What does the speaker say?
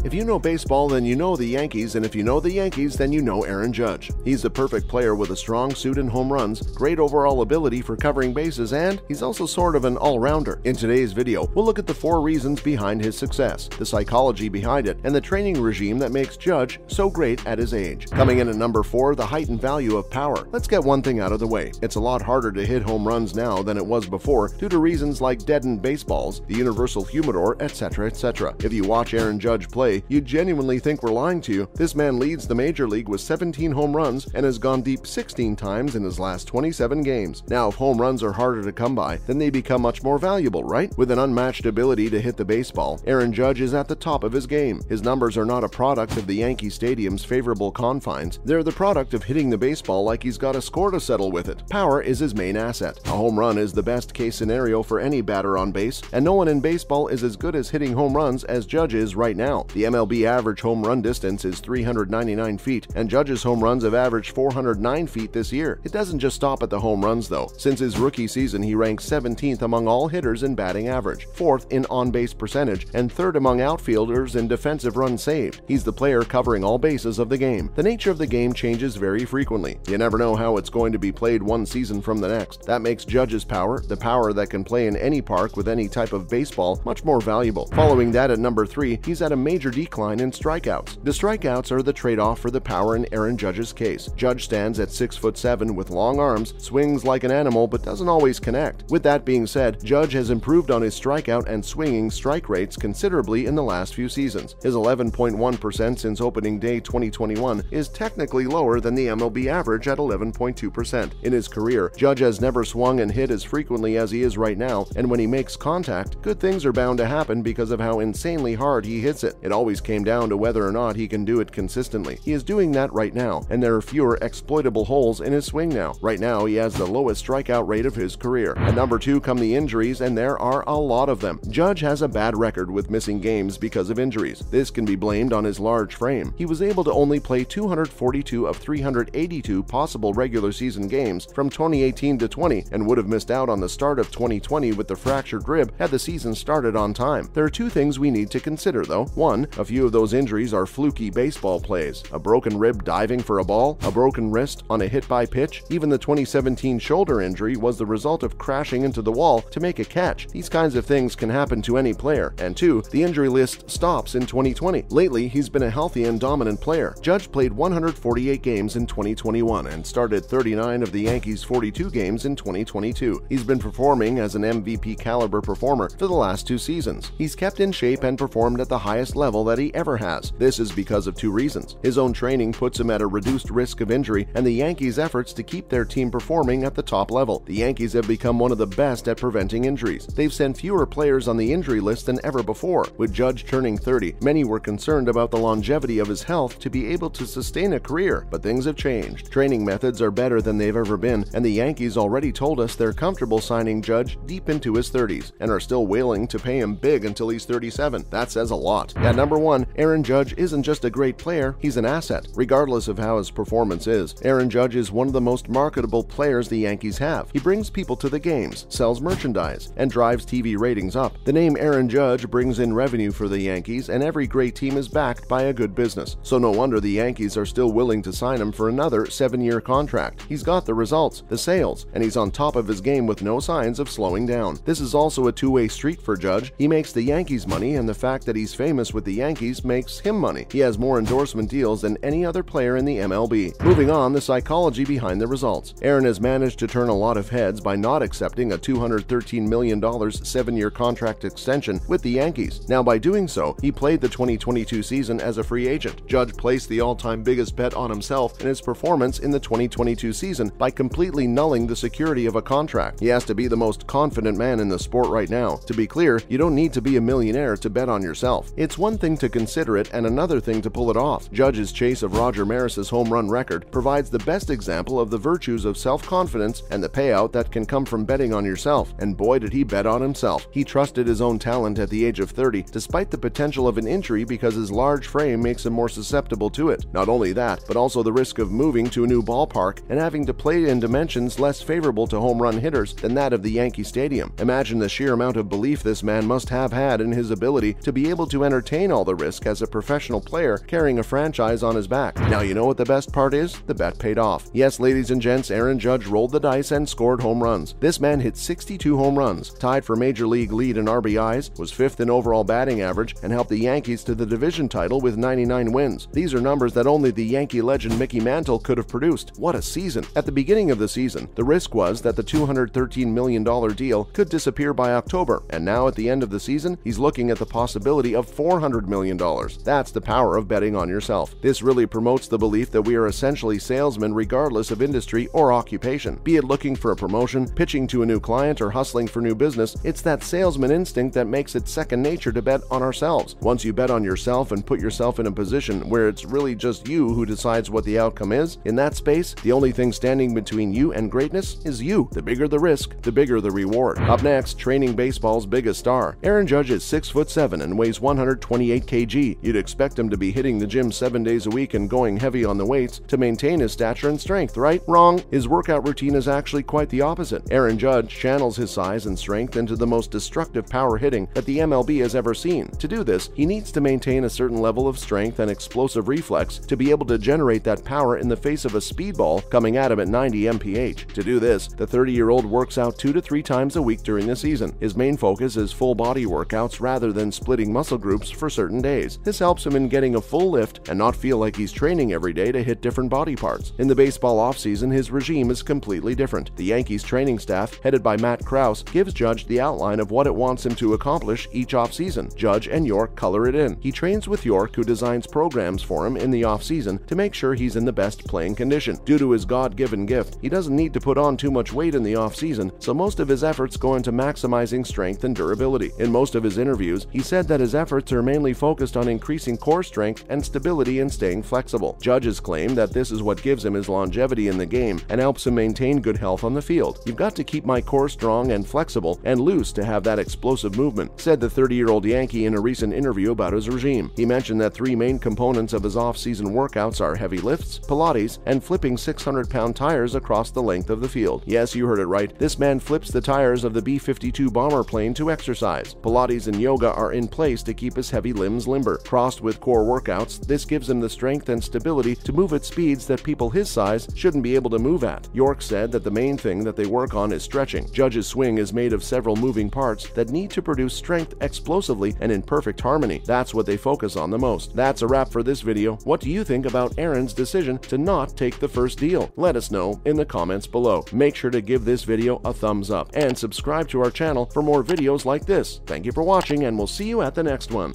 If you know baseball, then you know the Yankees, and if you know the Yankees, then you know Aaron Judge. He's the perfect player with a strong suit and home runs, great overall ability for covering bases, and he's also sort of an all-rounder. In today's video, we'll look at the 4 reasons behind his success, the psychology behind it, and the training regime that makes Judge so great at his age. Coming in at number 4, the heightened value of power. Let's get one thing out of the way. It's a lot harder to hit home runs now than it was before due to reasons like deadened baseballs, the universal humidor, etc., etc. If you watch Aaron Judge play, you genuinely think we're lying to you. This man leads the major league with 17 home runs and has gone deep 16 times in his last 27 games. Now, if home runs are harder to come by, then they become much more valuable, right? With an unmatched ability to hit the baseball, Aaron Judge is at the top of his game. His numbers are not a product of the Yankee Stadium's favorable confines. They're the product of hitting the baseball like he's got a score to settle with it. Power is his main asset. A home run is the best case scenario for any batter on base, and no one in baseball is as good as hitting home runs as Judge is right now. The MLB average home run distance is 399 feet, and Judge's home runs have averaged 409 feet this year. It doesn't just stop at the home runs, though. Since his rookie season, he ranks 17th among all hitters in batting average, 4th in on-base percentage, and 3rd among outfielders in defensive runs saved. He's the player covering all bases of the game. The nature of the game changes very frequently. You never know how it's going to be played one season from the next. That makes Judge's power, the power that can play in any park with any type of baseball, much more valuable. Following that at number 3, he's at a major decline in strikeouts. The strikeouts are the trade-off for the power in Aaron Judge's case. Judge stands at 6'7" with long arms, swings like an animal but doesn't always connect. With that being said, Judge has improved on his strikeout and swinging strike rates considerably in the last few seasons. His 11.1% since opening day 2021 is technically lower than the MLB average at 11.2%. In his career, Judge has never swung and hit as frequently as he is right now, and when he makes contact, good things are bound to happen because of how insanely hard he hits it. It always came down to whether or not he can do it consistently. He is doing that right now, and there are fewer exploitable holes in his swing now. Right now, he has the lowest strikeout rate of his career. At number 2 come the injuries, and there are a lot of them. Judge has a bad record with missing games because of injuries. This can be blamed on his large frame. He was able to only play 242 of 382 possible regular season games from 2018 to 20 and would have missed out on the start of 2020 with the fractured rib had the season started on time. There are 2 things we need to consider, though. 1, a few of those injuries are fluky baseball plays. A broken rib diving for a ball, a broken wrist on a hit by pitch. Even the 2017 shoulder injury was the result of crashing into the wall to make a catch. These kinds of things can happen to any player. And 2, the injury list stops in 2020. Lately, he's been a healthy and dominant player. Judge played 148 games in 2021 and started 39 of the Yankees' 42 games in 2022. He's been performing as an MVP caliber performer for the last 2 seasons. He's kept in shape and performed at the highest level that he ever has. This is because of 2 reasons. His own training puts him at a reduced risk of injury, and the Yankees' efforts to keep their team performing at the top level. The Yankees have become one of the best at preventing injuries. They've sent fewer players on the injury list than ever before. With Judge turning 30, many were concerned about the longevity of his health to be able to sustain a career, but things have changed. Training methods are better than they've ever been, and the Yankees already told us they're comfortable signing Judge deep into his 30s and are still willing to pay him big until he's 37. That says a lot. At number 1, Aaron Judge isn't just a great player, he's an asset. Regardless of how his performance is, Aaron Judge is one of the most marketable players the Yankees have. He brings people to the games, sells merchandise, and drives TV ratings up. The name Aaron Judge brings in revenue for the Yankees, and every great team is backed by a good business. So no wonder the Yankees are still willing to sign him for another 7-year contract. He's got the results, the sales, and he's on top of his game with no signs of slowing down. This is also a two-way street for Judge. He makes the Yankees money, and the fact that he's famous with the Yankees makes him money. He has more endorsement deals than any other player in the MLB. Moving on, the psychology behind the results. Aaron has managed to turn a lot of heads by not accepting a $213 million 7-year contract extension with the Yankees. Now, by doing so, he played the 2022 season as a free agent. Judge placed the all-time biggest bet on himself and his performance in the 2022 season by completely nulling the security of a contract. He has to be the most confident man in the sport right now. To be clear, you don't need to be a millionaire to bet on yourself. It's one thing to consider it and another thing to pull it off. Judge's chase of Roger Maris's home run record provides the best example of the virtues of self-confidence and the payout that can come from betting on yourself, and boy did he bet on himself. He trusted his own talent at the age of 30, despite the potential of an injury because his large frame makes him more susceptible to it. Not only that, but also the risk of moving to a new ballpark and having to play in dimensions less favorable to home run hitters than that of the Yankee Stadium. Imagine the sheer amount of belief this man must have had in his ability to be able to entertain all the risk as a professional player carrying a franchise on his back. Now you know what the best part is? The bet paid off. Yes, ladies and gents, Aaron Judge rolled the dice and scored home runs. This man hit 62 home runs, tied for Major League lead in RBIs, was 5th in overall batting average, and helped the Yankees to the division title with 99 wins. These are numbers that only the Yankee legend Mickey Mantle could have produced. What a season! At the beginning of the season, the risk was that the $213 million deal could disappear by October, and now at the end of the season, he's looking at the possibility of $400 million. That's the power of betting on yourself. This really promotes the belief that we are essentially salesmen regardless of industry or occupation. Be it looking for a promotion, pitching to a new client, or hustling for new business, it's that salesman instinct that makes it second nature to bet on ourselves. Once you bet on yourself and put yourself in a position where it's really just you who decides what the outcome is, in that space, the only thing standing between you and greatness is you. The bigger the risk, the bigger the reward. Up next, training baseball's biggest star. Aaron Judge is 6'7" and weighs 128 kg. You'd expect him to be hitting the gym 7 days a week and going heavy on the weights to maintain his stature and strength, right? Wrong. His workout routine is actually quite the opposite. Aaron Judge channels his size and strength into the most destructive power hitting that the MLB has ever seen. To do this, he needs to maintain a certain level of strength and explosive reflex to be able to generate that power in the face of a speedball coming at him at 90 mph. To do this, the 30-year-old works out 2 to 3 times a week during the season. His main focus is full body workouts rather than splitting muscle groups for certain days. This helps him in getting a full lift and not feel like he's training every day to hit different body parts. In the baseball offseason, his regime is completely different. The Yankees training staff, headed by Matt Krause, gives Judge the outline of what it wants him to accomplish each offseason. Judge and York color it in. He trains with York, who designs programs for him in the offseason to make sure he's in the best playing condition. Due to his God-given gift, he doesn't need to put on too much weight in the offseason, so most of his efforts go into maximizing strength and durability. In most of his interviews, he said that his efforts are mainly focused on increasing core strength and stability and staying flexible. Judge's claim that this is what gives him his longevity in the game and helps him maintain good health on the field. "You've got to keep my core strong and flexible and loose to have that explosive movement," said the 30-year-old Yankee in a recent interview about his regime. He mentioned that 3 main components of his off-season workouts are heavy lifts, Pilates, and flipping 600-pound tires across the length of the field. Yes, you heard it right. This man flips the tires of the B-52 bomber plane to exercise. Pilates and yoga are in place to keep his heavy limbs limber. Crossed with core workouts, this gives him the strength and stability to move at speeds that people his size shouldn't be able to move at. York said that the main thing that they work on is stretching. Judge's swing is made of several moving parts that need to produce strength explosively and in perfect harmony. That's what they focus on the most. That's a wrap for this video. What do you think about Aaron's decision to not take the first deal? Let us know in the comments below. Make sure to give this video a thumbs up and subscribe to our channel for more videos like this. Thank you for watching, and we'll see you at the next one.